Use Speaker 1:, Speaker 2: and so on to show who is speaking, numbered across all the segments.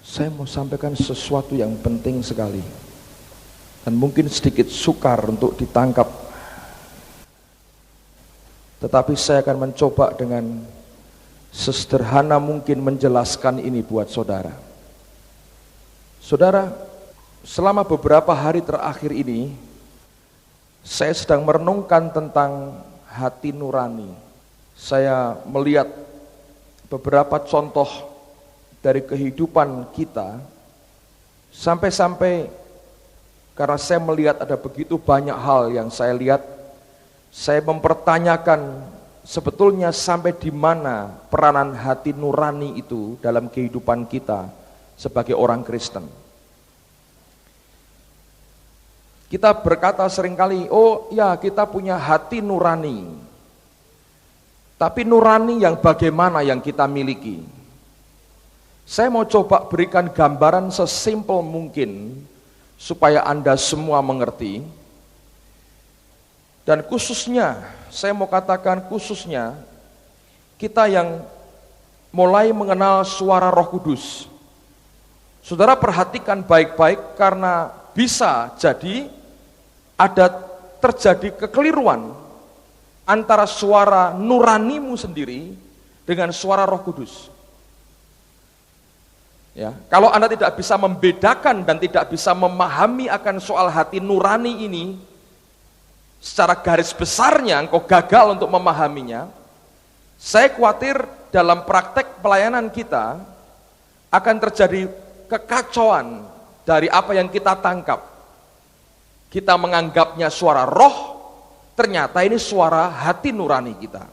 Speaker 1: Saya mau sampaikan sesuatu yang penting sekali dan mungkin sedikit sukar untuk ditangkap, tetapi saya akan mencoba dengan sesederhana mungkin menjelaskan ini buat saudara. Saudara, selama beberapa hari terakhir ini saya sedang merenungkan tentang hati nurani. Saya melihat beberapa contoh dari kehidupan kita, sampai-sampai karena saya melihat ada begitu banyak hal yang saya lihat, saya mempertanyakan sebetulnya sampai di mana peranan hati nurani itu dalam kehidupan kita sebagai orang Kristen. Kita berkata seringkali, oh ya kita punya hati nurani, tapi nurani yang bagaimana yang kita miliki? Saya mau coba berikan gambaran sesimpel mungkin supaya Anda semua mengerti. Dan khususnya, saya mau katakan khususnya kita yang mulai mengenal suara Roh Kudus. Saudara perhatikan baik-baik karena bisa jadi ada terjadi kekeliruan antara suara nuranimu sendiri dengan suara Roh Kudus. Ya, kalau Anda tidak bisa membedakan dan tidak bisa memahami akan soal hati nurani ini, secara garis besarnya engkau gagal untuk memahaminya, saya khawatir dalam praktek pelayanan kita akan terjadi kekacauan dari apa yang kita tangkap. Kita menganggapnya suara roh, ternyata ini suara hati nurani kita.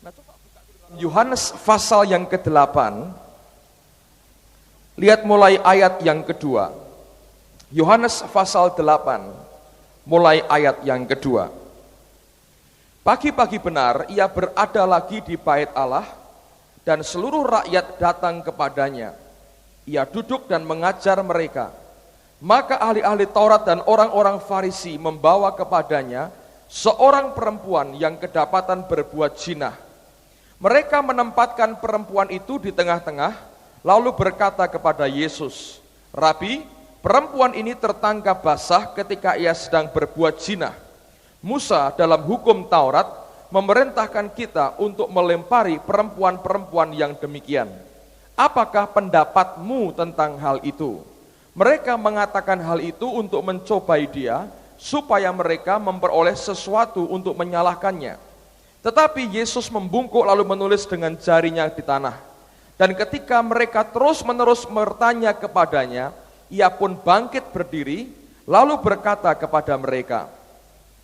Speaker 1: Nah, coba buka Yohanes pasal yang ke-8, lihat mulai ayat yang kedua. Yohanes pasal 8, mulai ayat yang kedua. Pagi-pagi benar ia berada lagi di bait Allah, dan seluruh rakyat datang kepadanya. Ia duduk dan mengajar mereka. Maka ahli-ahli Taurat dan orang-orang Farisi membawa kepadanya seorang perempuan yang kedapatan berbuat zina. Mereka menempatkan perempuan itu di tengah-tengah, lalu berkata kepada Yesus, Rabi, perempuan ini tertangkap basah ketika ia sedang berbuat zina. Musa dalam hukum Taurat memerintahkan kita untuk melempari perempuan-perempuan yang demikian. Apakah pendapatmu tentang hal itu? Mereka mengatakan hal itu untuk mencobai dia, supaya mereka memperoleh sesuatu untuk menyalahkannya. Tetapi Yesus membungkuk lalu menulis dengan jarinya di tanah. Dan ketika mereka terus-menerus bertanya kepadanya, ia pun bangkit berdiri, lalu berkata kepada mereka,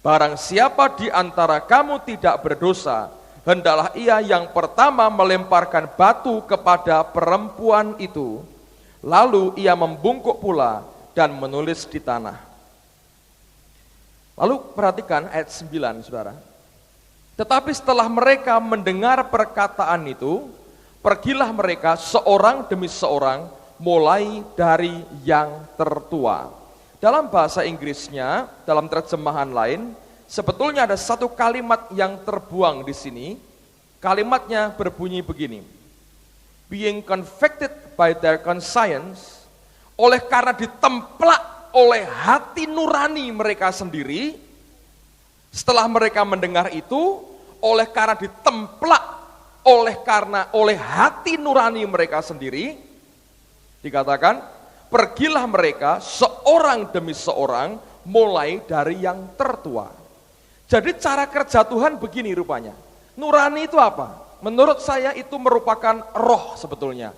Speaker 1: barang siapa di antara kamu tidak berdosa, hendaklah ia yang pertama melemparkan batu kepada perempuan itu. Lalu ia membungkuk pula dan menulis di tanah. Lalu perhatikan ayat 9, saudara. Tetapi setelah mereka mendengar perkataan itu, pergilah mereka seorang demi seorang, mulai dari yang tertua. Dalam bahasa Inggrisnya, dalam terjemahan lain, sebetulnya ada satu kalimat yang terbuang di sini. Kalimatnya berbunyi begini, being convicted by their conscience, oleh karena ditemplak oleh hati nurani mereka sendiri. Setelah mereka mendengar itu, oleh karena ditemplak oleh hati nurani mereka sendiri, dikatakan, pergilah mereka seorang demi seorang, mulai dari yang tertua. Jadi cara kerja Tuhan begini rupanya. Nurani itu apa? Menurut saya itu merupakan roh sebetulnya.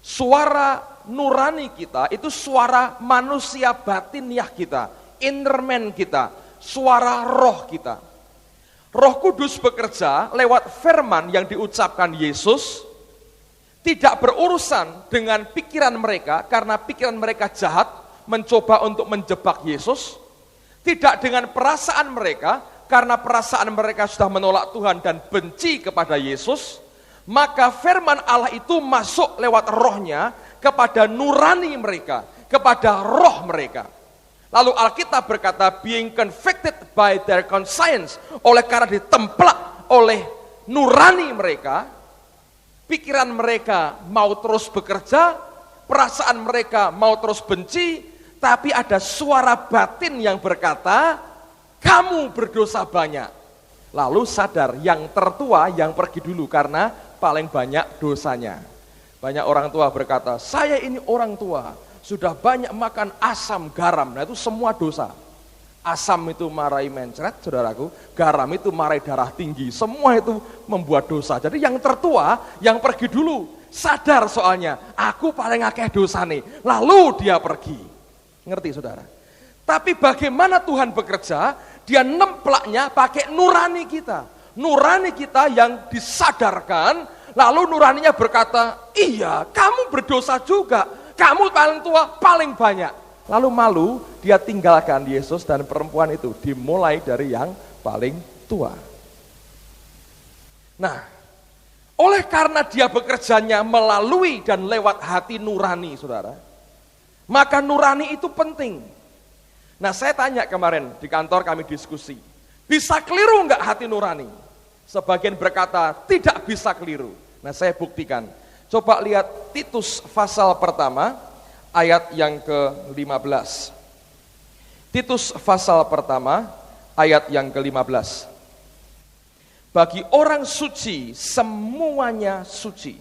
Speaker 1: Suara nurani kita itu suara manusia batiniah kita, inner man kita, suara roh kita. Roh Kudus bekerja lewat firman yang diucapkan Yesus, tidak berurusan dengan pikiran mereka, karena pikiran mereka jahat, mencoba untuk menjebak Yesus. Tidak dengan perasaan mereka, karena perasaan mereka sudah menolak Tuhan dan benci kepada Yesus. Maka firman Allah itu masuk lewat rohnya kepada nurani mereka, kepada roh mereka. Lalu Alkitab berkata, being convicted by their conscience, oleh karena ditemplak oleh nurani mereka, pikiran mereka mau terus bekerja, perasaan mereka mau terus benci, tapi ada suara batin yang berkata, kamu berdosa banyak. Lalu sadar yang tertua yang pergi dulu karena paling banyak dosanya. Banyak orang tua berkata, saya ini orang tua, sudah banyak makan asam garam. Nah itu semua dosa. Asam itu marahi mencret, saudaraku. Garam itu marahi darah tinggi. Semua itu membuat dosa. Jadi yang tertua, yang pergi dulu. Sadar soalnya, aku paling akeh dosa nih. Lalu dia pergi. Ngerti saudara? Tapi bagaimana Tuhan bekerja? Dia nemplaknya pakai nurani kita. Nurani kita yang disadarkan, lalu nuraninya berkata, iya kamu berdosa juga. Kamu paling tua, paling banyak. Lalu malu, dia tinggalkan Yesus dan perempuan itu. Dimulai dari yang paling tua. Nah, oleh karena dia bekerjanya melalui dan lewat hati nurani, saudara, maka nurani itu penting. Nah, saya tanya kemarin di kantor kami diskusi, bisa keliru enggak hati nurani? Sebagian berkata, tidak bisa keliru. Nah, saya buktikan. Coba lihat Titus pasal pertama, ayat yang ke-15. Titus pasal pertama, ayat yang ke-15. Bagi orang suci, semuanya suci.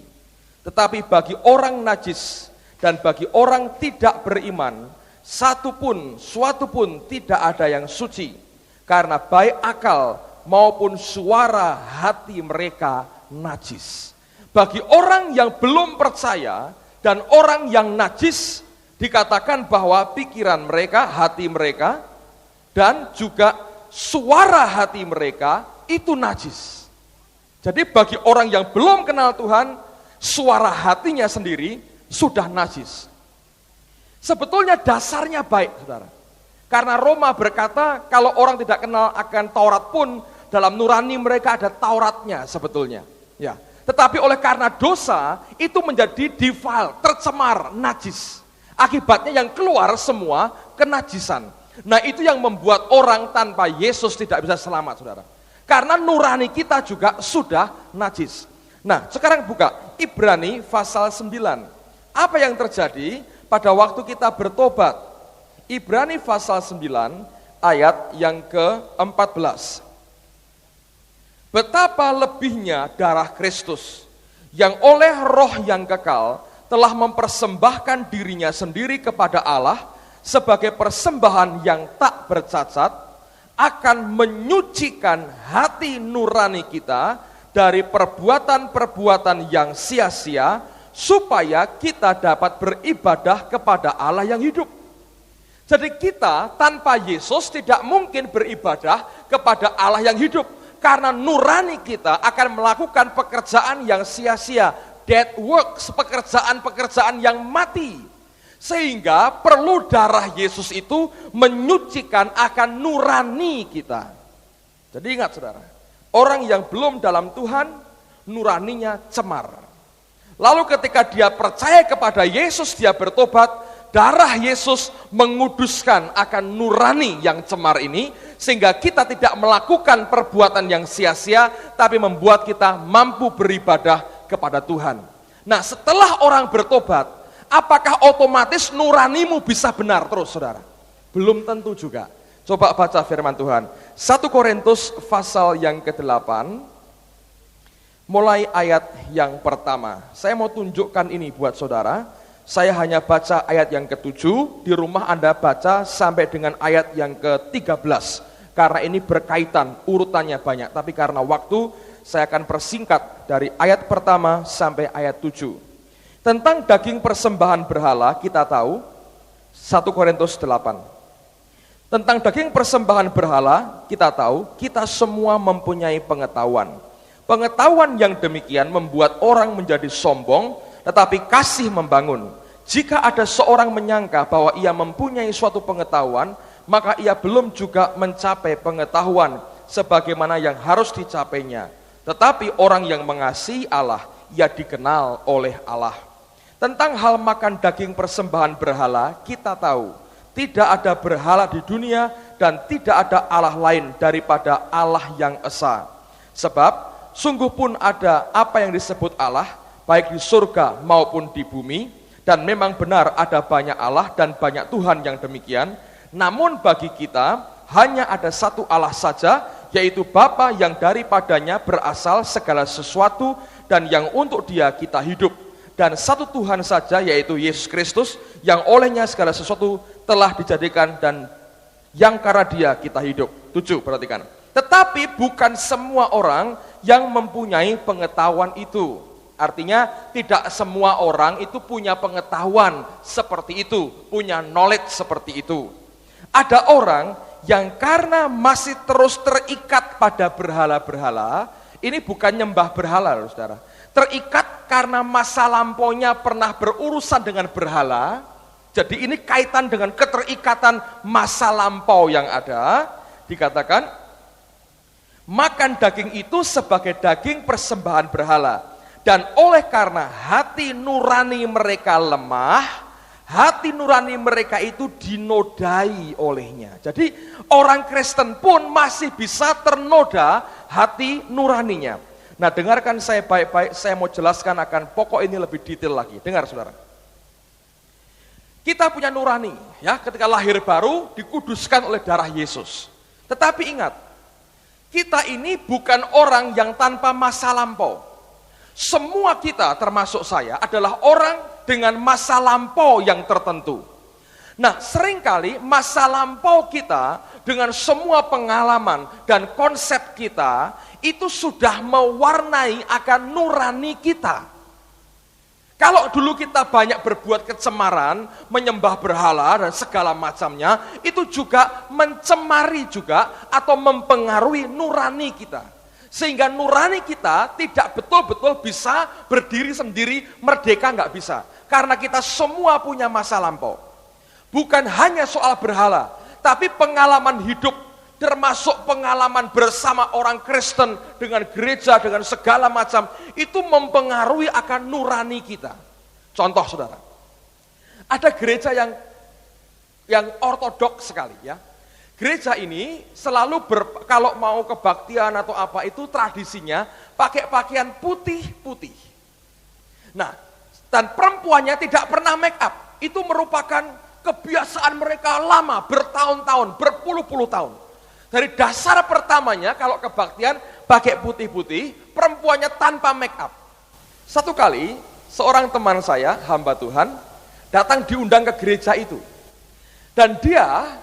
Speaker 1: Tetapi bagi orang najis dan bagi orang tidak beriman, suatu pun tidak ada yang suci. Karena baik akal maupun suara hati mereka najis. Bagi orang yang belum percaya dan orang yang najis, dikatakan bahwa pikiran mereka, hati mereka, dan juga suara hati mereka itu najis. Jadi bagi orang yang belum kenal Tuhan, suara hatinya sendiri sudah najis. Sebetulnya dasarnya baik, saudara. Karena Roma berkata, kalau orang tidak kenal akan Taurat pun, dalam nurani mereka ada Tauratnya sebetulnya. Ya. Tetapi oleh karena dosa, itu menjadi defile, tercemar, najis. Akibatnya yang keluar semua kenajisan. Nah itu yang membuat orang tanpa Yesus tidak bisa selamat, saudara. Karena nurani kita juga sudah najis. Nah sekarang buka Ibrani pasal 9. Apa yang terjadi pada waktu kita bertobat? Ibrani pasal 9 ayat yang ke-14. Betapa lebihnya darah Kristus yang oleh roh yang kekal telah mempersembahkan dirinya sendiri kepada Allah sebagai persembahan yang tak bercacat, akan menyucikan hati nurani kita dari perbuatan-perbuatan yang sia-sia, supaya kita dapat beribadah kepada Allah yang hidup. Jadi kita tanpa Yesus tidak mungkin beribadah kepada Allah yang hidup. Karena nurani kita akan melakukan pekerjaan yang sia-sia, dead works, pekerjaan-pekerjaan yang mati. Sehingga perlu darah Yesus itu menyucikan akan nurani kita. Jadi ingat saudara, orang yang belum dalam Tuhan, nuraninya cemar. Lalu ketika dia percaya kepada Yesus, dia bertobat, darah Yesus menguduskan akan nurani yang cemar ini, sehingga kita tidak melakukan perbuatan yang sia-sia, tapi membuat kita mampu beribadah kepada Tuhan. Nah setelah orang bertobat, apakah otomatis nuranimu bisa benar terus saudara? Belum tentu juga. Coba baca firman Tuhan. 1 Korintus pasal yang ke-8, mulai ayat yang pertama. Saya mau tunjukkan ini buat saudara. Saya hanya baca ayat yang ke-7, di rumah Anda baca sampai dengan ayat yang ke-13. Karena ini berkaitan, urutannya banyak. Tapi karena waktu, saya akan persingkat dari ayat pertama sampai ayat 7. Tentang daging persembahan berhala, kita tahu, 1 Korintus 8. Tentang daging persembahan berhala, kita tahu, kita semua mempunyai pengetahuan. Pengetahuan yang demikian membuat orang menjadi sombong, tetapi kasih membangun. Jika ada seorang menyangka bahwa ia mempunyai suatu pengetahuan, maka ia belum juga mencapai pengetahuan sebagaimana yang harus dicapainya. Tetapi orang yang mengasihi Allah, ia dikenal oleh Allah. Tentang hal makan daging persembahan berhala, kita tahu, tidak ada berhala di dunia dan tidak ada Allah lain daripada Allah yang esa. Sebab sungguh pun ada apa yang disebut Allah, baik di surga maupun di bumi, Dan memang benar ada banyak Allah dan banyak Tuhan yang demikian. Namun bagi kita hanya ada satu Allah saja, yaitu Bapa yang daripadanya berasal segala sesuatu dan yang untuk Dia kita hidup. Dan satu Tuhan saja, yaitu Yesus Kristus, yang olehnya segala sesuatu telah dijadikan dan yang karena Dia kita hidup. 7, perhatikan. Tetapi bukan semua orang yang mempunyai pengetahuan itu. Artinya tidak semua orang itu punya pengetahuan seperti itu, punya knowledge seperti itu. Ada orang yang karena masih terus terikat pada berhala-berhala, ini bukan nyembah berhala loh saudara. Terikat karena masa lampaunya pernah berurusan dengan berhala, jadi ini kaitan dengan keterikatan masa lampau yang ada, dikatakan, makan daging itu sebagai daging persembahan berhala. Dan oleh karena hati nurani mereka lemah, hati nurani mereka itu dinodai olehnya. Jadi orang Kristen pun masih bisa ternoda hati nuraninya. Nah, dengarkan saya baik-baik, saya mau jelaskan akan pokok ini lebih detail lagi. Dengar saudara. Kita punya nurani, ya, ketika lahir baru dikuduskan oleh darah Yesus. Tetapi ingat, kita ini bukan orang yang tanpa masa lampau. Semua kita termasuk saya adalah orang dengan masa lampau yang tertentu. Nah, seringkali masa lampau kita dengan semua pengalaman dan konsep kita itu sudah mewarnai akan nurani kita. Kalau dulu kita banyak berbuat kecemaran, menyembah berhala dan segala macamnya, itu juga mencemari juga atau mempengaruhi nurani kita. Sehingga nurani kita tidak betul-betul bisa berdiri sendiri, merdeka nggak bisa. Karena kita semua punya masa lampau. Bukan hanya soal berhala, tapi pengalaman hidup, termasuk pengalaman bersama orang Kristen, dengan gereja, dengan segala macam, itu mempengaruhi akan nurani kita. Contoh saudara, ada gereja yang ortodoks sekali ya. Gereja ini selalu kalau mau kebaktian atau apa itu tradisinya pakai pakaian putih-putih. Nah, dan perempuannya tidak pernah make up. Itu merupakan kebiasaan mereka lama, bertahun-tahun, berpuluh-puluh tahun. Dari dasar pertamanya kalau kebaktian pakai putih-putih, perempuannya tanpa make up. Satu kali seorang teman saya, hamba Tuhan, datang diundang ke gereja itu. Dan dia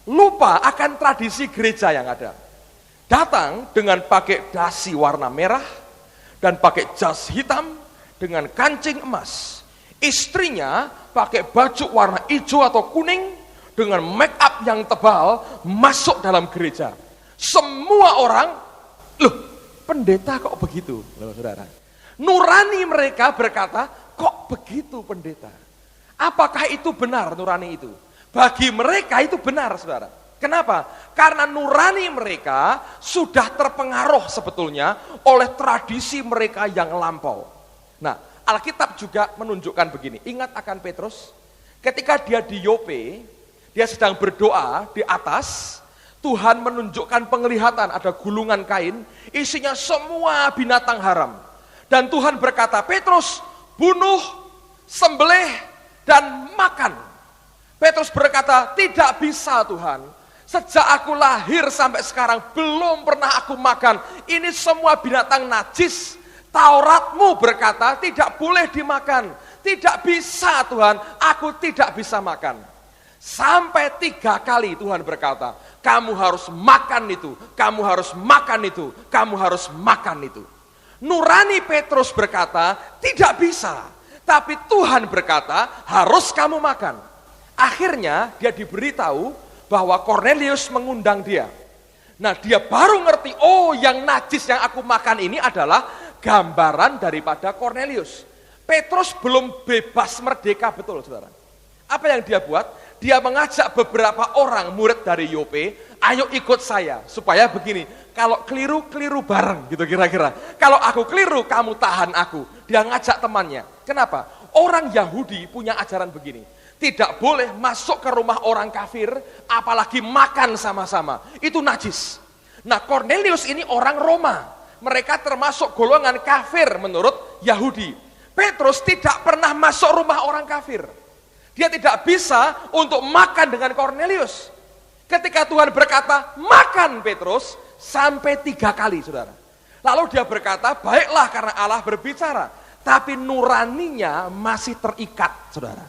Speaker 1: lupa akan tradisi gereja yang ada. Datang dengan pakai dasi warna merah dan pakai jas hitam dengan kancing emas. Istrinya pakai baju warna hijau atau kuning dengan make up yang tebal masuk dalam gereja. Semua orang, loh, pendeta kok begitu? Loh, saudara. Nurani mereka berkata, kok begitu pendeta? Apakah itu benar nurani itu? Bagi mereka itu benar, saudara. Kenapa? Karena nurani mereka sudah terpengaruh sebetulnya oleh tradisi mereka yang lampau. Nah, Alkitab juga menunjukkan begini. Ingat akan Petrus, ketika dia di Yope, dia sedang berdoa di atas, Tuhan menunjukkan penglihatan, ada gulungan kain, isinya semua binatang haram. Dan Tuhan berkata, Petrus, bunuh, sembelih, dan makan. Petrus berkata, tidak bisa Tuhan, sejak aku lahir sampai sekarang belum pernah aku makan, ini semua binatang najis, Tauratmu berkata tidak boleh dimakan, tidak bisa Tuhan, aku tidak bisa makan. Sampai 3 kali Tuhan berkata, kamu harus makan itu, kamu harus makan itu, kamu harus makan itu. Nurani Petrus berkata, tidak bisa, tapi Tuhan berkata, harus kamu makan. Akhirnya dia diberitahu bahwa Kornelius mengundang dia. Nah, dia baru ngerti, oh yang najis yang aku makan ini adalah gambaran daripada Kornelius. Petrus belum bebas merdeka betul, saudara. Apa yang dia buat? Dia mengajak beberapa orang murid dari Yope, ayo ikut saya, supaya begini, kalau keliru, keliru bareng, gitu kira-kira. Kalau aku keliru, kamu tahan aku. Dia ngajak temannya. Kenapa? Orang Yahudi punya ajaran begini. Tidak boleh masuk ke rumah orang kafir, apalagi makan sama-sama. Itu najis. Nah, Kornelius ini orang Roma. Mereka termasuk golongan kafir menurut Yahudi. Petrus tidak pernah masuk rumah orang kafir. Dia tidak bisa untuk makan dengan Kornelius. Ketika Tuhan berkata, makan Petrus, sampai 3 kali, saudara. Lalu dia berkata, baiklah karena Allah berbicara. Tapi nuraninya masih terikat, saudara.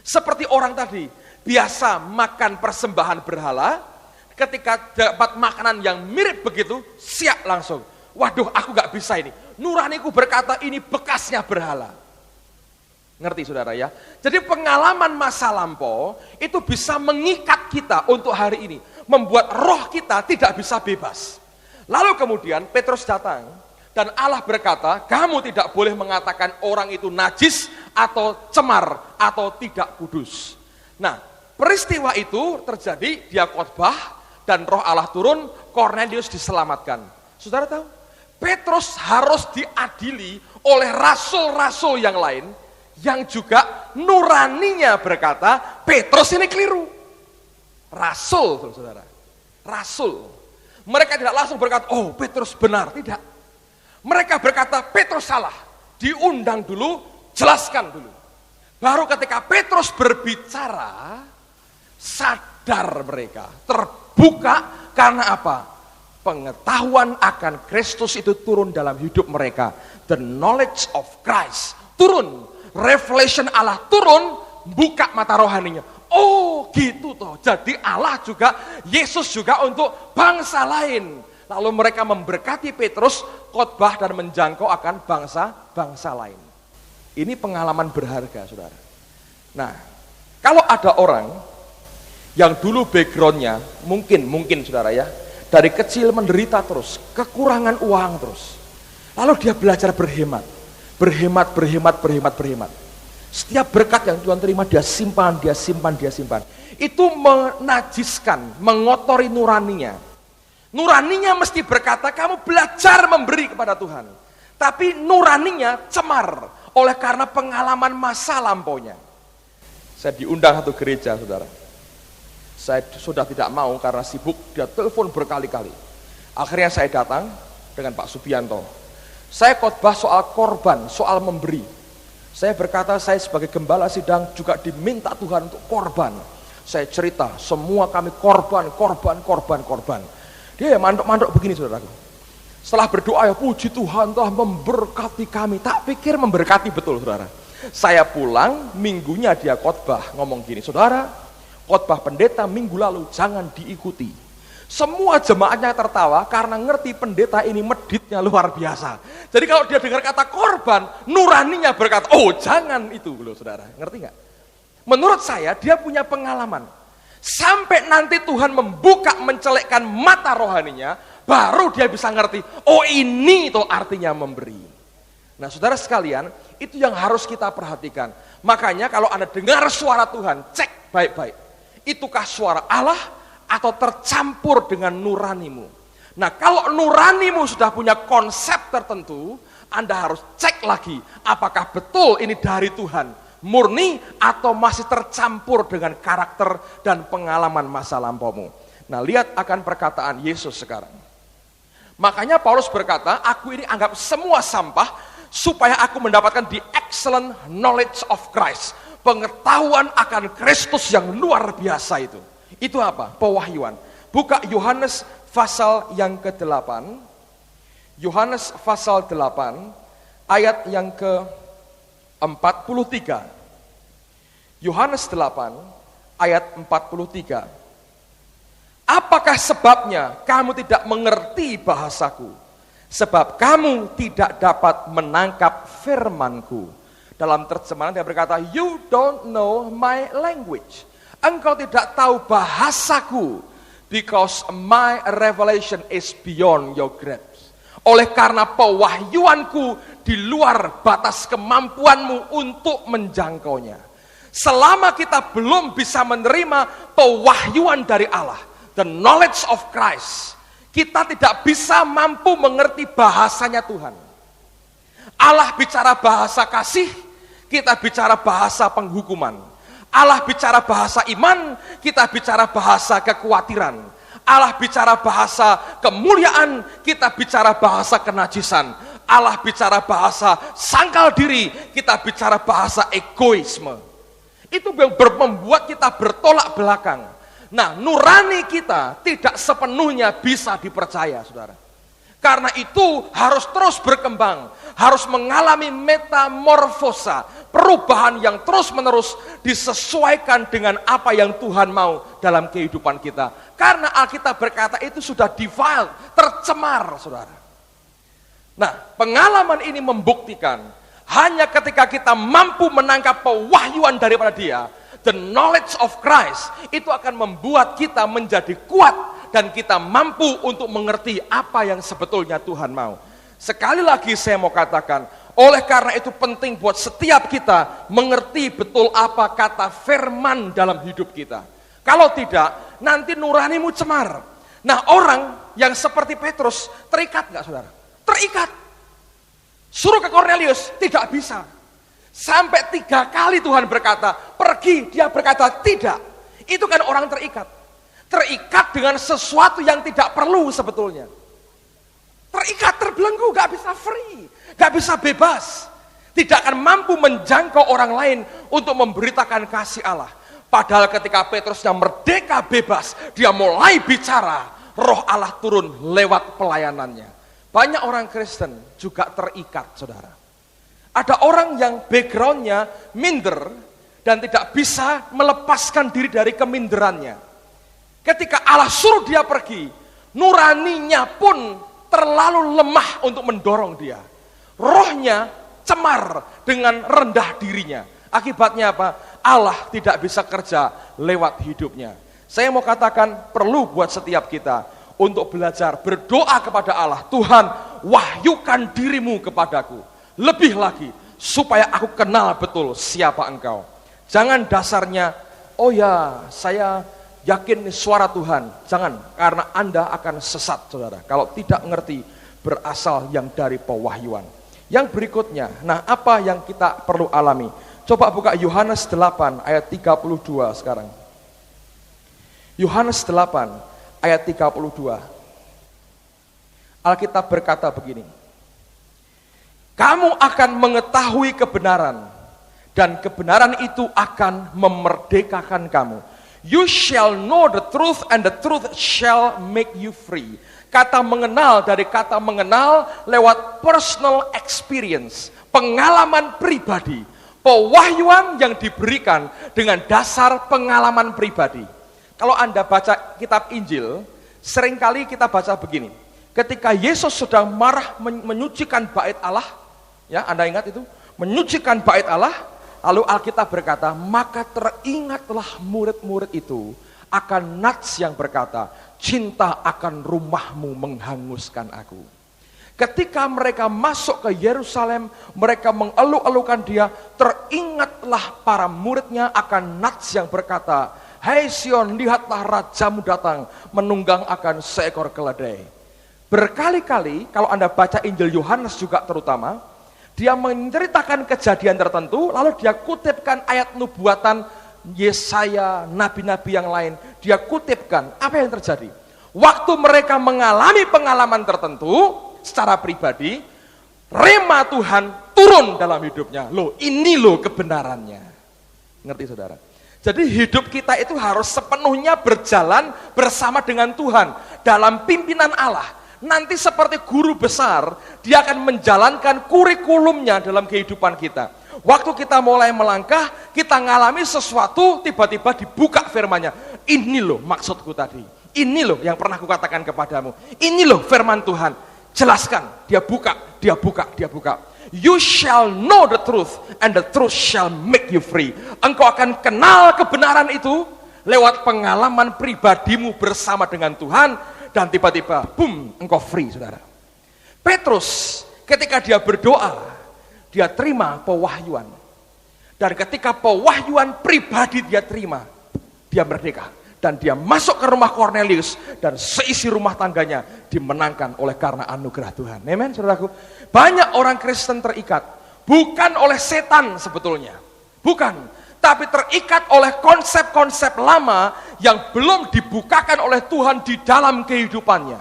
Speaker 1: Seperti orang tadi, biasa makan persembahan berhala, ketika dapat makanan yang mirip begitu, siap langsung. Waduh, aku gak bisa ini. Nuraniku berkata, ini bekasnya berhala. Ngerti saudara ya? Jadi pengalaman masa lampau itu bisa mengikat kita untuk hari ini. Membuat roh kita tidak bisa bebas. Lalu kemudian Petrus datang dan Allah berkata, kamu tidak boleh mengatakan orang itu najis atau cemar atau tidak kudus. Nah, peristiwa itu terjadi, dia khotbah dan roh Allah turun, Kornelius diselamatkan. Saudara tahu? Petrus harus diadili oleh rasul-rasul yang lain yang juga nuraninya berkata, Petrus ini keliru. Rasul, saudara. Rasul. Mereka tidak langsung berkata, oh Petrus benar. Tidak. Mereka berkata, Petrus salah. Diundang dulu, jelaskan dulu. Baru ketika Petrus berbicara, sadar mereka. Terbuka karena apa? Pengetahuan akan Kristus itu turun dalam hidup mereka. The knowledge of Christ turun. Revelation Allah turun, buka mata rohaninya. Oh gitu toh, jadi Allah juga, Yesus juga untuk bangsa lain. Lalu mereka memberkati Petrus, khotbah dan menjangkau akan bangsa-bangsa lain. Ini pengalaman berharga, saudara. Nah, kalau ada orang yang dulu backgroundnya, mungkin saudara ya, dari kecil menderita terus, kekurangan uang terus. Lalu dia belajar berhemat. Berhemat. Setiap berkat yang Tuhan terima dia simpan. Itu menajiskan, mengotori nuraninya. Nuraninya mesti berkata, kamu belajar memberi kepada Tuhan. Tapi nuraninya cemar oleh karena pengalaman masa lampaunya. Saya diundang satu gereja, saudara. Saya sudah tidak mau karena sibuk, dia telepon berkali-kali. Akhirnya saya datang dengan Pak Subianto. Saya khotbah soal korban, soal memberi. Saya berkata, saya sebagai gembala sidang juga diminta Tuhan untuk korban. Saya cerita, semua kami korban. Dia mandok-mandok begini, saudaraku. Setelah berdoa, ya puji Tuhan telah memberkati kami. Tak pikir memberkati betul, saudara. Saya pulang, minggunya dia khotbah, ngomong gini, saudara, khotbah pendeta minggu lalu jangan diikuti. Semua jemaatnya tertawa karena ngerti pendeta ini meditnya luar biasa. Jadi kalau dia dengar kata korban, nuraninya berkata, oh jangan itu loh saudara. Ngerti nggak? Menurut saya dia punya pengalaman. Sampai nanti Tuhan membuka, mencelekkan mata rohaninya, baru dia bisa ngerti, oh ini tuh artinya memberi. Nah saudara sekalian, itu yang harus kita perhatikan. Makanya kalau Anda dengar suara Tuhan, cek baik-baik. Itukah suara Allah? Atau tercampur dengan nuranimu. Nah kalau nuranimu sudah punya konsep tertentu, Anda harus cek lagi, apakah betul ini dari Tuhan, murni atau masih tercampur dengan karakter dan pengalaman masa lampaumu. Nah lihat akan perkataan Yesus sekarang. Makanya Paulus berkata, aku ini anggap semua sampah, supaya aku mendapatkan the excellent knowledge of Christ. Pengetahuan akan Kristus yang luar biasa itu. Itu apa? Pewahyuan. Buka Yohanes pasal yang ke-8. Yohanes pasal 8 ayat yang ke-43. Yohanes 8 ayat 43. Apakah sebabnya kamu tidak mengerti bahasaku? Sebab kamu tidak dapat menangkap firmanku. Dalam terjemahan dia berkata, you don't know my language. Engkau tidak tahu bahasaku, because my revelation is beyond your grasp. Oleh karena pewahyuanku di luar batas kemampuanmu untuk menjangkaunya. Selama kita belum bisa menerima pewahyuan dari Allah, the knowledge of Christ, kita tidak bisa mampu mengerti bahasanya Tuhan. Allah bicara bahasa kasih, kita bicara bahasa penghukuman. Allah bicara bahasa iman, kita bicara bahasa kekhawatiran. Allah bicara bahasa kemuliaan, kita bicara bahasa kenajisan. Allah bicara bahasa sangkal diri, kita bicara bahasa egoisme. Itu yang membuat kita bertolak belakang. Nah, nurani kita tidak sepenuhnya bisa dipercaya, saudara. Karena itu harus terus berkembang, harus mengalami metamorfosa, perubahan yang terus-menerus disesuaikan dengan apa yang Tuhan mau dalam kehidupan kita. Karena Alkitab berkata itu sudah defiled, tercemar, saudara. Nah, pengalaman ini membuktikan hanya ketika kita mampu menangkap pewahyuan daripada Dia, the knowledge of Christ, itu akan membuat kita menjadi kuat dan kita mampu untuk mengerti apa yang sebetulnya Tuhan mau. Sekali lagi saya mau katakan, oleh karena itu penting buat setiap kita mengerti betul apa kata firman dalam hidup kita. Kalau tidak, nanti nuranimu cemar. Nah, orang yang seperti Petrus terikat nggak, saudara? Terikat. Suruh ke Kornelius, tidak bisa. Sampai 3 kali Tuhan berkata, pergi, dia berkata tidak. Itu kan orang terikat. Terikat dengan sesuatu yang tidak perlu sebetulnya. Terikat, terbelenggu, gak bisa free, gak bisa bebas. Tidak akan mampu menjangkau orang lain untuk memberitakan kasih Allah. Padahal ketika Petrus yang merdeka bebas, dia mulai bicara, Roh Allah turun lewat pelayanannya. Banyak orang Kristen juga terikat, saudara. Ada orang yang backgroundnya minder dan tidak bisa melepaskan diri dari keminderannya. Ketika Allah suruh dia pergi, nuraninya pun terlalu lemah untuk mendorong dia. Rohnya cemar dengan rendah dirinya. Akibatnya apa? Allah tidak bisa kerja lewat hidupnya. Saya mau katakan perlu buat setiap kita untuk belajar berdoa kepada Allah. Tuhan, wahyukan dirimu kepadaku. Lebih lagi, supaya aku kenal betul siapa engkau. Jangan dasarnya, oh ya saya yakin suara Tuhan. Jangan, karena Anda akan sesat, saudara. Kalau tidak ngerti berasal yang dari pewahyuan. Yang berikutnya, nah apa yang kita perlu alami? Coba buka Yohanes 8 ayat 32 sekarang. Yohanes 8 ayat 32. Alkitab berkata begini. Kamu akan mengetahui kebenaran, dan kebenaran itu akan memerdekakan kamu. You shall know the truth, and the truth shall make you free. Kata mengenal, dari kata mengenal lewat personal experience, pengalaman pribadi, pewahyuan yang diberikan dengan dasar pengalaman pribadi. Kalau Anda baca kitab Injil, seringkali kita baca begini. Ketika Yesus sedang marah menyucikan bait Allah, ya, Anda ingat itu? Menyucikan bait Allah, lalu Alkitab berkata, maka teringatlah murid-murid itu akan nats yang berkata, cinta akan rumahmu menghanguskan aku. Ketika mereka masuk ke Yerusalem, mereka mengeluh-elukan dia, teringatlah para muridnya akan nats yang berkata, hai Sion, lihatlah rajamu datang, menunggang akan seekor keledai. Berkali-kali, kalau Anda baca Injil Yohanes juga terutama, dia menceritakan kejadian tertentu, lalu dia kutipkan ayat nubuatan Yesaya, nabi-nabi yang lain. Dia kutipkan apa yang terjadi. Waktu mereka mengalami pengalaman tertentu, secara pribadi, rema Tuhan turun dalam hidupnya. Loh, ini loh kebenarannya. Ngerti saudara? Jadi hidup kita itu harus sepenuhnya berjalan bersama dengan Tuhan, dalam pimpinan Allah. Nanti seperti guru besar, dia akan menjalankan kurikulumnya dalam kehidupan kita. Waktu kita mulai melangkah, kita ngalami sesuatu, tiba-tiba dibuka firman-Nya. Ini loh maksudku tadi. Ini loh yang pernah kukatakan kepadamu. Ini loh firman Tuhan. Jelaskan. Dia buka, dia buka, dia buka. You shall know the truth, and the truth shall make you free. Engkau akan kenal kebenaran itu lewat pengalaman pribadimu bersama dengan Tuhan, dan tiba-tiba, boom, engkau free, saudara. Petrus, ketika dia berdoa, dia terima pewahyuan. Dan ketika pewahyuan pribadi dia terima, dia merdeka. Dan dia masuk ke rumah Kornelius, dan seisi rumah tangganya dimenangkan oleh karena anugerah Tuhan. Amen, saudaraku. Banyak orang Kristen terikat, bukan oleh setan sebetulnya. Bukan. Tapi terikat oleh konsep-konsep lama yang belum dibukakan oleh Tuhan di dalam kehidupannya.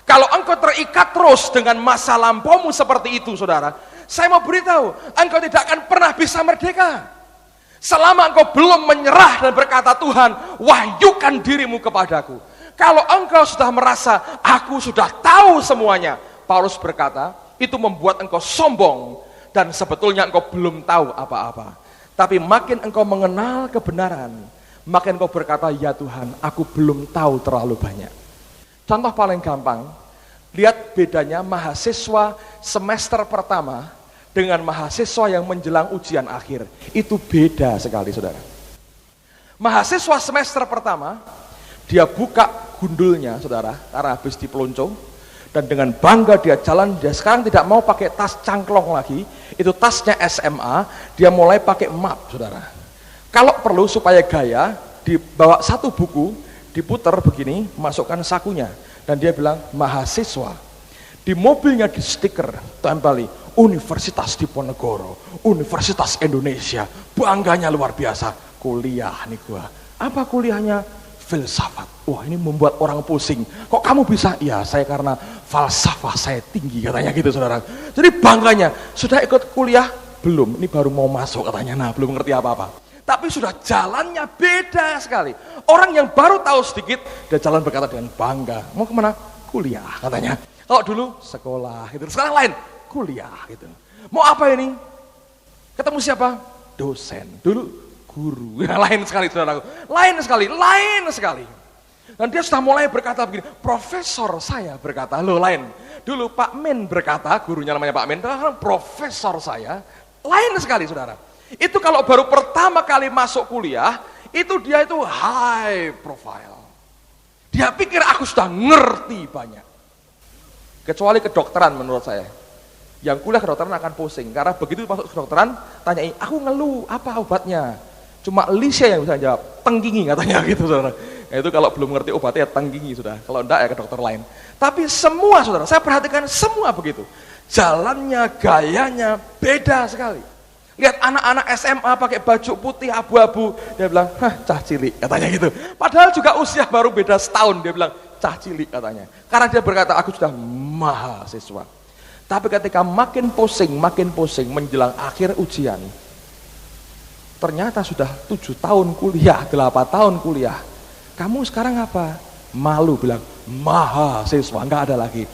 Speaker 1: Kalau engkau terikat terus dengan masa lampaumu seperti itu, saudara, saya mau beritahu, engkau tidak akan pernah bisa merdeka. Selama engkau belum menyerah dan berkata, Tuhan, wahyukan dirimu kepadaku. Kalau engkau sudah merasa, aku sudah tahu semuanya, Paulus berkata, itu membuat engkau sombong, dan sebetulnya engkau belum tahu apa-apa. Tapi makin engkau mengenal kebenaran, makin engkau berkata, ya Tuhan, aku belum tahu terlalu banyak. Contoh paling gampang, lihat bedanya mahasiswa semester pertama dengan mahasiswa yang menjelang ujian akhir. Itu beda sekali, saudara. Mahasiswa semester pertama, dia buka gundulnya, saudara, karena habis dipelonco, dan dengan bangga dia jalan, dia sekarang tidak mau pakai tas cangklong lagi, itu tasnya SMA, dia mulai pakai map, saudara. Kalau perlu supaya gaya, dibawa satu buku, diputar begini, masukkan sakunya, dan dia bilang, mahasiswa. Di mobilnya di stiker, tempeli, Universitas Diponegoro, Universitas Indonesia, bangganya luar biasa, kuliah nih gua. Apa kuliahnya? Filsafat. Wah, ini membuat orang pusing. Kok kamu bisa? Ya, saya karena falsafah saya tinggi, katanya gitu, saudara. Jadi bangganya, sudah ikut kuliah? Belum, ini baru mau masuk, katanya. Nah, belum ngerti apa-apa. Tapi sudah jalannya beda sekali. Orang yang baru tahu sedikit, dia jalan berkata dengan bangga. Mau kemana? Kuliah, katanya. Kalau dulu sekolah, gitu. Sekarang lain, kuliah, gitu. Mau apa ini? Ketemu siapa? Dosen. Dulu guru. Ya, lain sekali, saudaraku. Lain sekali. Dan dia sudah mulai berkata begini, profesor saya berkata, loh lain. Dulu Pak Min berkata, gurunya namanya Pak Min, profesor saya. Lain sekali, saudara. Itu kalau baru pertama kali masuk kuliah, itu dia itu high profile. Dia pikir aku sudah ngerti banyak. Kecuali kedokteran menurut saya. Yang kuliah kedokteran akan pusing, karena begitu masuk kedokteran, tanyai, aku ngeluh, apa obatnya? Cuma Lisa yang bisa jawab, tenggingi katanya gitu, saudara. Nah, itu kalau belum ngerti obatnya ya tenggingi, sudah. Kalau enggak ya ke dokter lain. Tapi semua, saudara, saya perhatikan semua begitu. Jalannya, gayanya beda sekali. Lihat anak-anak SMA pakai baju putih abu-abu, dia bilang, cah cilik, katanya gitu. Padahal juga usia baru beda setahun, dia bilang, cah cilik, katanya. Karena dia berkata, aku sudah mahasiswa. Tapi ketika makin pusing menjelang akhir ujian, ternyata sudah 7 tahun kuliah, 8 tahun kuliah. Kamu sekarang apa? Malu, bilang, mahasiswa, enggak ada lagi.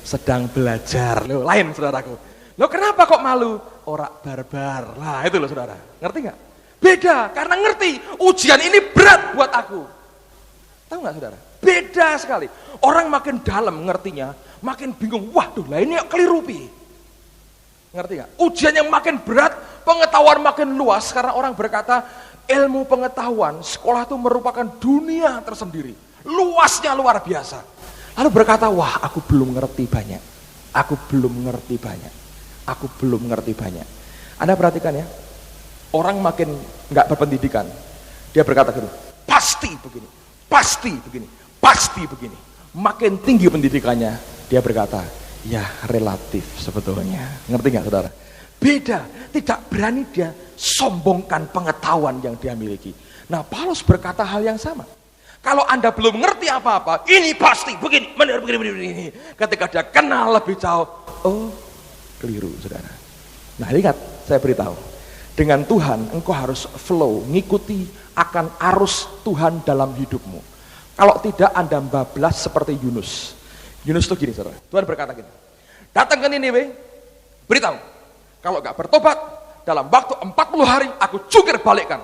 Speaker 1: Sedang belajar, loh, lain, saudaraku. Loh, kenapa kok malu? Orak barbar. Nah, itu loh, saudara. Ngerti nggak? Beda, karena ngerti ujian ini berat buat aku. Tahu nggak, saudara? Beda sekali. Orang makin dalam ngertinya, makin bingung. Waduh, lah ini keliru pi. Ngerti nggak? Ujian yang makin berat, pengetahuan makin luas, karena orang berkata ilmu pengetahuan sekolah itu merupakan dunia tersendiri. Luasnya luar biasa. Lalu berkata, wah, aku belum ngerti banyak. Aku belum ngerti banyak. Anda perhatikan ya, orang makin nggak berpendidikan, dia berkata gitu, pasti begini. Makin tinggi pendidikannya, dia berkata, ya relatif sebetulnya. Ngerti nggak, saudara? Beda, tidak berani dia sombongkan pengetahuan yang dia miliki. Nah, Paulus berkata hal yang sama. Kalau Anda belum ngerti apa-apa, ini pasti begini. Ketika dia kenal lebih jauh, oh, keliru, saudara. Nah, ingat, saya beritahu, dengan Tuhan engkau harus flow, ngikuti akan arus Tuhan dalam hidupmu. Kalau tidak, Anda bablas seperti Yunus. Yunus itu gini, saudara. Tuhan berkata gini, datang ke Niniwe, beritahu, kalau gak bertobat, dalam waktu 40 hari, aku jungkir balikkan.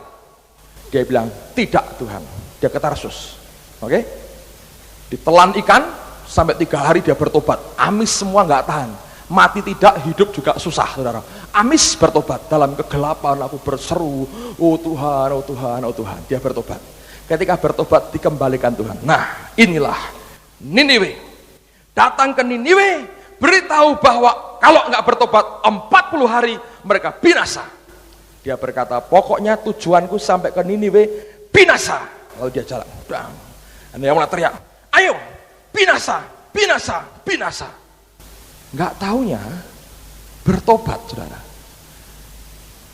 Speaker 1: Dia bilang, tidak Tuhan. Dia ke Tarsus. Oke? Ditelan ikan, sampai 3 hari dia bertobat. Amis semua gak tahan. Mati tidak, hidup juga susah, saudara. Amis bertobat, dalam kegelapan aku berseru, oh Tuhan, oh Tuhan, oh Tuhan. Dia bertobat. Ketika bertobat, dikembalikan Tuhan. Nah, inilah Niniwe. Datang ke Niniwe, beritahu bahwa kalau nggak bertobat 40 hari, mereka binasa. Dia berkata, pokoknya tujuanku sampai ke Niniwe, binasa. Lalu dia jalan. Dan dia mulai teriak, ayo, binasa. Nggak taunya bertobat, saudara.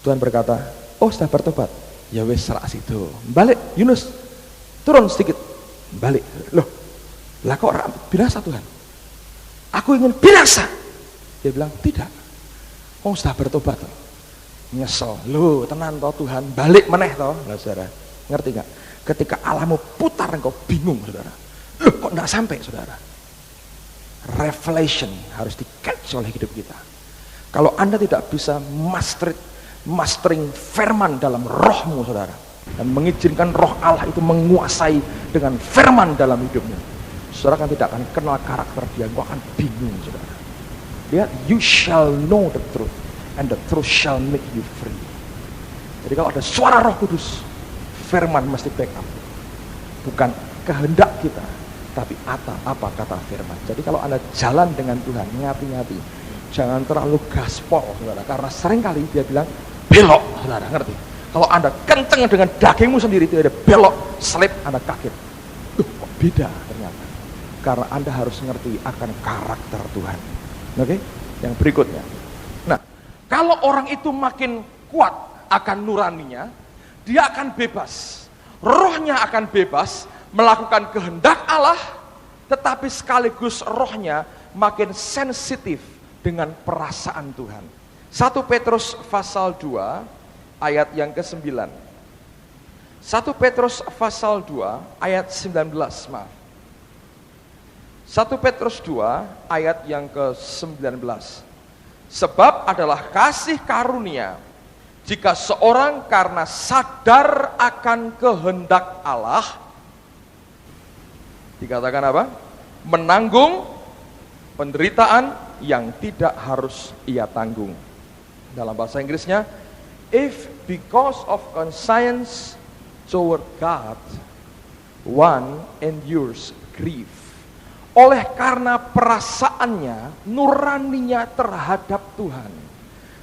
Speaker 1: Tuhan berkata, oh sudah bertobat, ya wes serak situ, balik Yunus, turun sedikit, balik. Loh Lah kok binasa Tuhan? Aku ingin binasa. Dia bilang, tidak. Sudah bertobat toh. Nyesel. Loh, tenan toh Tuhan, balik meneh toh. Nah, saudara, ngerti nggak? Ketika Allahmu putar engkau bingung, saudara. Kok enggak sampai, saudara? Revelation harus di-catch oleh hidup kita. Kalau Anda tidak bisa mastering firman dalam rohmu, saudara, dan mengizinkan roh Allah itu menguasai dengan firman dalam hidupmu, saudara kan tidak akan kenal karakter dia, engkau akan bingung, saudara. Lihat, you shall know the truth, and the truth shall make you free. Jadi kalau ada suara Roh Kudus, firman mesti backup. Bukan kehendak kita, tapi apa kata firman. Jadi kalau Anda jalan dengan Tuhan, hati-hati, jangan terlalu gaspol, saudara, karena seringkali dia bilang belok, saudara, ngerti? Kalau Anda kenceng dengan dagingmu sendiri, dia ada belok, slip, Anda kaget. Kok beda ternyata? Karena Anda harus ngerti akan karakter Tuhan. Oke? Yang berikutnya. Nah, kalau orang itu makin kuat akan nuraninya, dia akan bebas. Rohnya akan bebas melakukan kehendak Allah, tetapi sekaligus rohnya makin sensitif dengan perasaan Tuhan. 1 Petrus pasal 2 ayat yang ke-9. 1 Petrus pasal 2 ayat 19, maaf. 1 Petrus 2 ayat yang ke-19. Sebab adalah kasih karunia jika seorang karena sadar akan kehendak Allah, dikatakan apa? Menanggung penderitaan yang tidak harus ia tanggung. Dalam bahasa Inggrisnya, if because of conscience toward God, one endures grief. Oleh karena perasaannya, nuraninya terhadap Tuhan,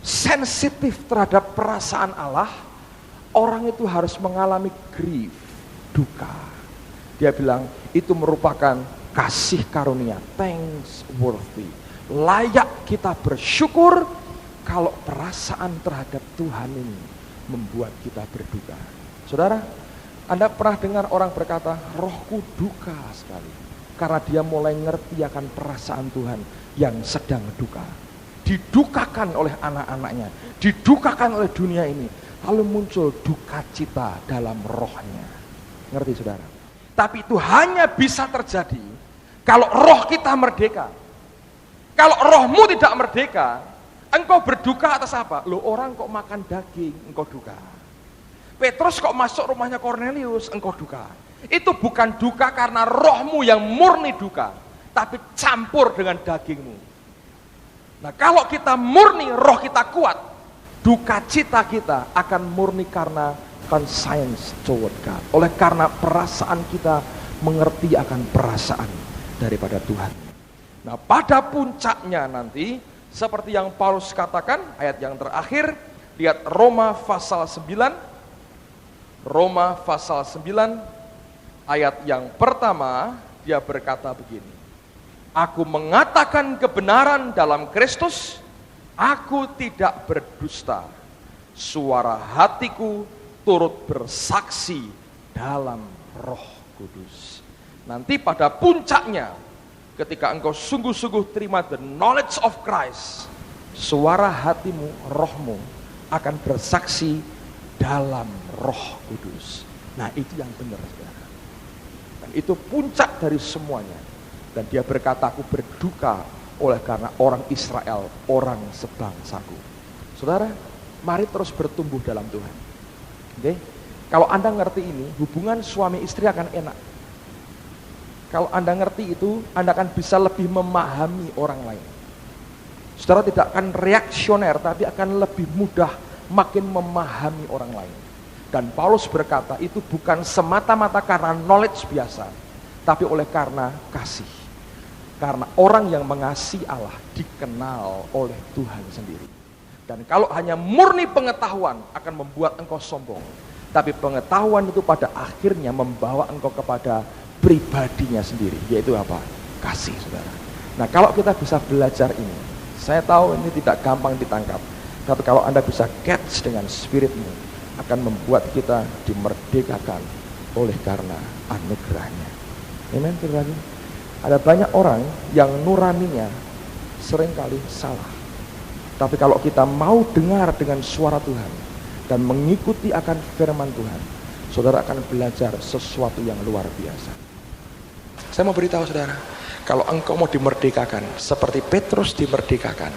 Speaker 1: sensitif terhadap perasaan Allah, orang itu harus mengalami grief, duka. Dia bilang, itu merupakan kasih karunia, thanks worthy. Layak kita bersyukur kalau perasaan terhadap Tuhan ini membuat kita berduka. Saudara, Anda pernah dengar orang berkata, rohku duka sekali. Karena dia mulai ngerti akan perasaan Tuhan yang sedang duka. Didukakan oleh anak-anaknya, didukakan oleh dunia ini. Lalu muncul duka cita dalam rohnya. Ngerti, saudara? Tapi itu hanya bisa terjadi kalau roh kita merdeka. Kalau rohmu tidak merdeka, engkau berduka atas apa? Loh, orang kok makan daging, engkau duka. Petrus kok masuk rumahnya Cornelius, engkau duka. Itu bukan duka karena rohmu yang murni duka, tapi campur dengan dagingmu. Nah, kalau kita murni, roh kita kuat, duka cita kita akan murni karena conscience toward God. Oleh karena perasaan kita mengerti akan perasaan daripada Tuhan. Nah, pada puncaknya nanti, seperti yang Paulus katakan, ayat yang terakhir, lihat Roma pasal 9, Roma pasal 9, ayat yang pertama, dia berkata begini, aku mengatakan kebenaran dalam Kristus, aku tidak berdusta, suara hatiku turut bersaksi dalam Roh Kudus. Nanti pada puncaknya, ketika engkau sungguh-sungguh terima the knowledge of Christ, suara hatimu, rohmu akan bersaksi dalam Roh Kudus. Nah, itu yang benar, saudara. Dan itu puncak dari semuanya. Dan dia berkata, aku berduka oleh karena orang Israel, orang sebangsaku. Saudara, mari terus bertumbuh dalam Tuhan. Oke? Kalau Anda ngerti ini, hubungan suami istri akan enak. Kalau Anda ngerti itu, Anda akan bisa lebih memahami orang lain. Saudara tidak akan reaksioner, tapi akan lebih mudah makin memahami orang lain. Dan Paulus berkata, itu bukan semata-mata karena knowledge biasa, tapi oleh karena kasih. Karena orang yang mengasihi Allah dikenal oleh Tuhan sendiri. Dan kalau hanya murni pengetahuan akan membuat engkau sombong. Tapi pengetahuan itu pada akhirnya membawa engkau kepada pribadinya sendiri. Yaitu apa? Kasih, saudara. Nah, kalau kita bisa belajar ini, saya tahu ini tidak gampang ditangkap. Tapi kalau Anda bisa catch dengan spiritmu, akan membuat kita dimerdekakan oleh karena anugerahnya. Amen, saudara. Ada banyak orang yang nuraninya seringkali salah. Tapi kalau kita mau dengar dengan suara Tuhan dan mengikuti akan firman Tuhan, saudara akan belajar sesuatu yang luar biasa. Saya mau beritahu saudara, kalau engkau mau dimerdekakan seperti Petrus dimerdekakan,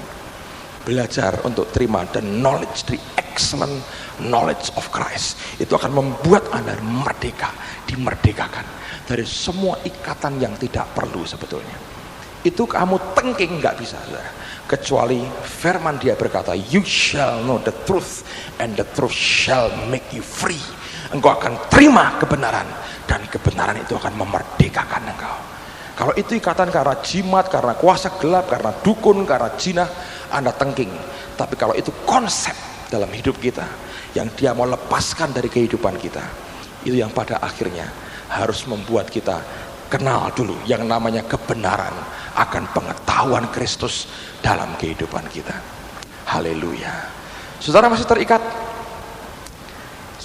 Speaker 1: belajar untuk terima the knowledge, the excellent knowledge of Christ, itu akan membuat Anda merdeka, dimerdekakan dari semua ikatan yang tidak perlu sebetulnya. Itu kamu tengking nggak bisa, saudara, kecuali firman dia berkata, you shall know the truth and the truth shall make you free. Engkau akan terima kebenaran dan kebenaran itu akan memerdekakan engkau. Kalau itu ikatan karena jimat, karena kuasa gelap, karena dukun, karena jinah, Anda tengking. Tapi kalau itu konsep dalam hidup kita yang dia mau lepaskan dari kehidupan kita, itu yang pada akhirnya harus membuat kita kenal dulu yang namanya kebenaran akan pengetahuan Kristus dalam kehidupan kita. Haleluya. Saudara masih terikat?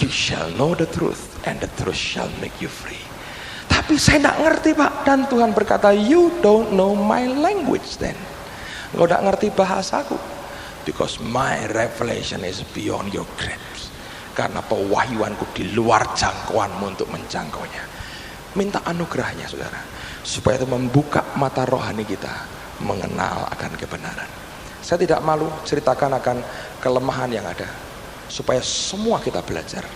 Speaker 1: You shall know the truth and the truth shall make you free. Tapi saya tidak ngerti, Pak. Dan Tuhan berkata, you don't know my language then. Engkau tidak ngerti bahasaku. Because my revelation is beyond your grasp. Karena pewahyuanku di luar jangkauanmu untuk menjangkaunya. Minta anugerahnya, saudara, supaya itu membuka mata rohani kita mengenal akan kebenaran. Saya tidak malu ceritakan akan kelemahan yang ada, supaya semua kita belajar.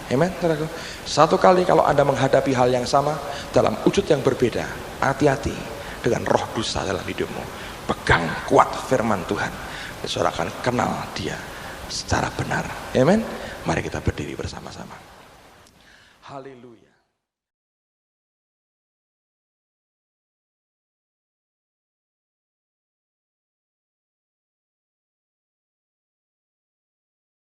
Speaker 1: Amen, saudaraku. Satu kali kalau Anda menghadapi hal yang sama dalam wujud yang berbeda, hati-hati dengan roh dusta dalam hidupmu. Pegang kuat firman Tuhan, dan saudara akan kenal dia secara benar. Amen. Mari kita berdiri bersama-sama. Haleluya.